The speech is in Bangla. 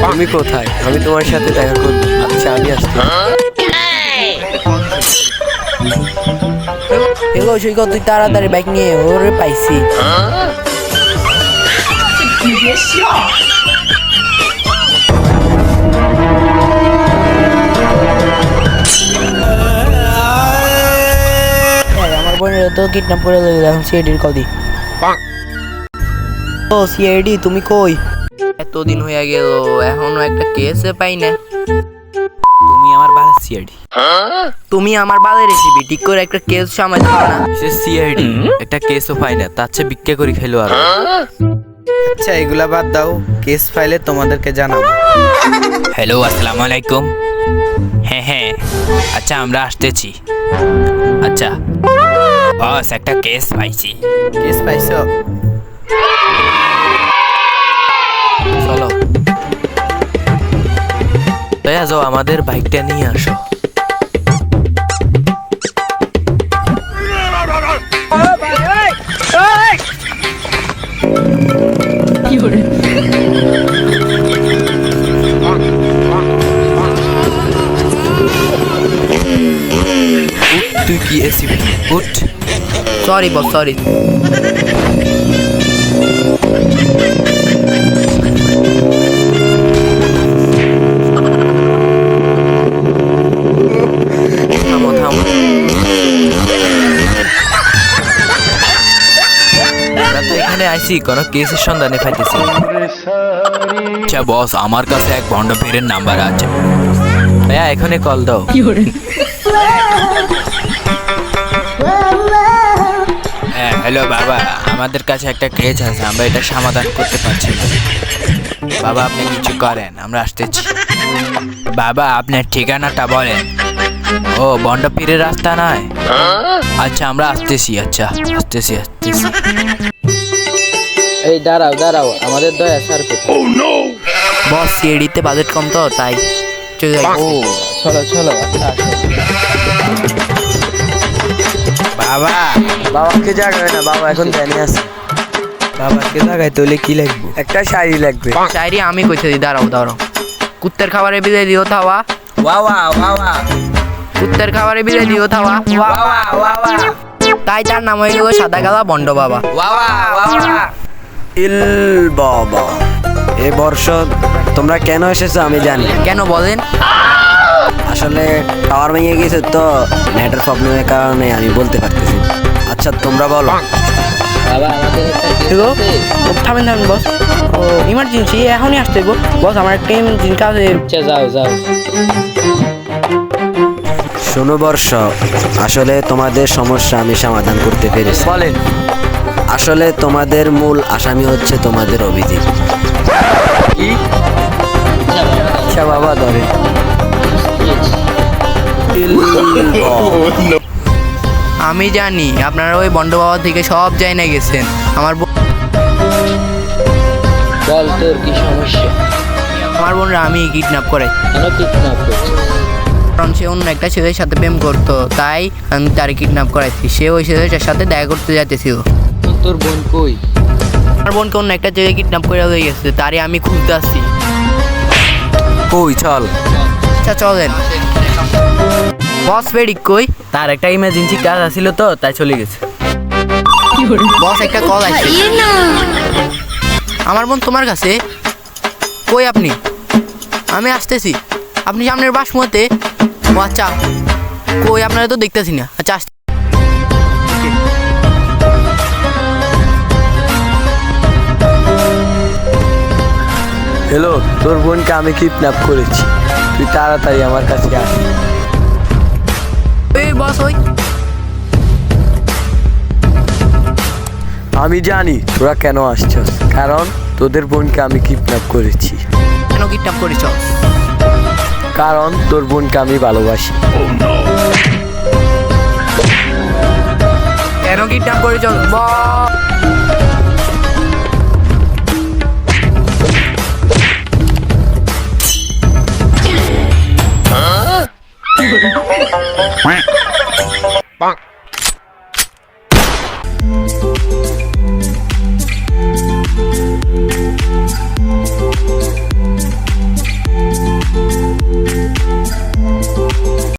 তুমি কোথায়? আমি তোমার সাথে দেখা করব। আচ্ছা আমি আসছি। এগো সৈকত, তুই তাড়াতাড়ি বাইক নিয়ে ওরে পাইছি। আমার বোনের তো কিডন্যাপ করে লইল, এখন সিআইডির কল দি। ও সিআইডি, তুমি কই? এতদিন হয়ে গেল, এখনো একটা কেসে পাই না। তুমি আমার বালের সিআইডি। তুমি আমার বালের রেসিপি ঠিক করে একটা কেস সামাল দাও না। সে সিআইডি একটা কেসও পাই না, তার চেয়ে ভিক্ষা করি খেলো আর। আচ্ছা এগুলা বাদ দাও, কেস ফাইলে তোমাদেরকে জানাবো। হ্যালো, আসসালামু আলাইকুম। হ্যাঁ, আচ্ছা আমরা আসতেছি। আচ্ছা বস, একটা কেস পাইছি। কেস পাইছো? চলো দয়া যাও, আমাদের বাইকটা নিয়ে আসো। তুই কি এসিবি? উঠ। Sorry boss, sorry. থামো থামো। আমরা তো এখানে আইছি কোনো কেসের সন্ধানে পাইতেছি। আচ্ছা বস, আমার কাছে এক ভণ্ড পীরের নাম্বার আছে। ভাইয়া এখানে কল দাও। হ্যাঁ হ্যালো বাবা, আমাদের কাছে একটা কেস আছে, আমরা এটা সমাধান করতে পারছি না। বাবা আপনি কিছু করেন, আমরা আসতেছি। বাবা আপনার ঠিকানাটা বলেন। ও ভণ্ড পীরের রাস্তা নয়? আচ্ছা আমরা আসতেছি। আচ্ছা আসতেছি। এই দাঁড়াও, আমাদের দয়া স্যার কোথায়? বস সিআইডিতে বাজেট কম তো তাই চলে যাই। ও চলো, আচ্ছা আসো। বাবা বাবাকে জাগাবে না, বাবা এখন জানি আছে। বাবাকে জায়গায় তোলে কি লাগবে? একটা শাড়ি লাগবে। শায়রি আমি কইতে দি, দাঁড়াও। কুত্তের খাবারে বিলে দিও থাওয়া। কুত্তের খাবারে বিলে দিও থাওয়া। তাই তার নাম হয়ে গেল সাদা গালা বন্ড বাবা। ইল বাবা, এ বর্ষ তোমরা কেন এসেছো আমি জানি। কেন বলেন? আসলে টাওয়ার ভেঙে গেছে তো, নেটের প্রবলেমের কারণে আমি বলতে পারতেছি। আচ্ছা তোমরা বলো। থামেন বস, ও ইমার্জেন্সি এখনই আসতে গো বস, আমার একটা ইমার্জেন্সি কাজ। যাও। শোনো বর্ষ, আসলে তোমাদের সমস্যা আমি সমাধান করতে পেরেছি। বলেন। আসলে তোমাদের মূল আসামি হচ্ছে তোমাদের অভিজিৎ। আচ্ছা বাবা ধরে। আমি জানি আপনারা ওই বন্ড বাবা থেকে সব জায়গায় গেছেন। আমার বল তোর কি সমস্যা? আমার বোনরা আমি কিডন্যাপ করে, কেন কিডন্যাপ করছিস? কারণ সে অন্য একটা ছেলের সাথে প্রেম করতো, তাই আমি তার কিডন্যাপ করাইছি। সে ওই ছেলেটার সাথে দেখা করতে যাইতেছিল। তোর বোন কই? আমার বোনকে অন্য একটা ছেলে কিডন্যাপ করে হয়ে গেছে, তারই আমি খুঁজতে আসছি। কই চল। আচ্ছা চলেন। বস ফেডিক কই? তার একটা ইমার্জেন্সি কাজ আছিল তো তাই চলে গেছে। বস একটা কল আছে। আমার বোন তোমার কাছে? কই আপনি? আমি আসতেছি। আপনি সামনের বাসমতে? ও আচ্ছা, কই আপনারা তো দেখতেছি না। আচ্ছা আসতে। হ্যালো, তোর বোনকে আমি কিডন্যাপ করেছি, তুই তাড়াতাড়ি আমার কাছে আস। এই বস ওই। আমি জানি তোরা কেন আসছস, কারণ তোদের বোনকে আমি কিডন্যাপ করেছি। কেন কিডন্যাপ করেছ? কারণ তোর বোনকে আমি ভালোবাসি। কেন কিডন্যাপ করেছ? Bonk.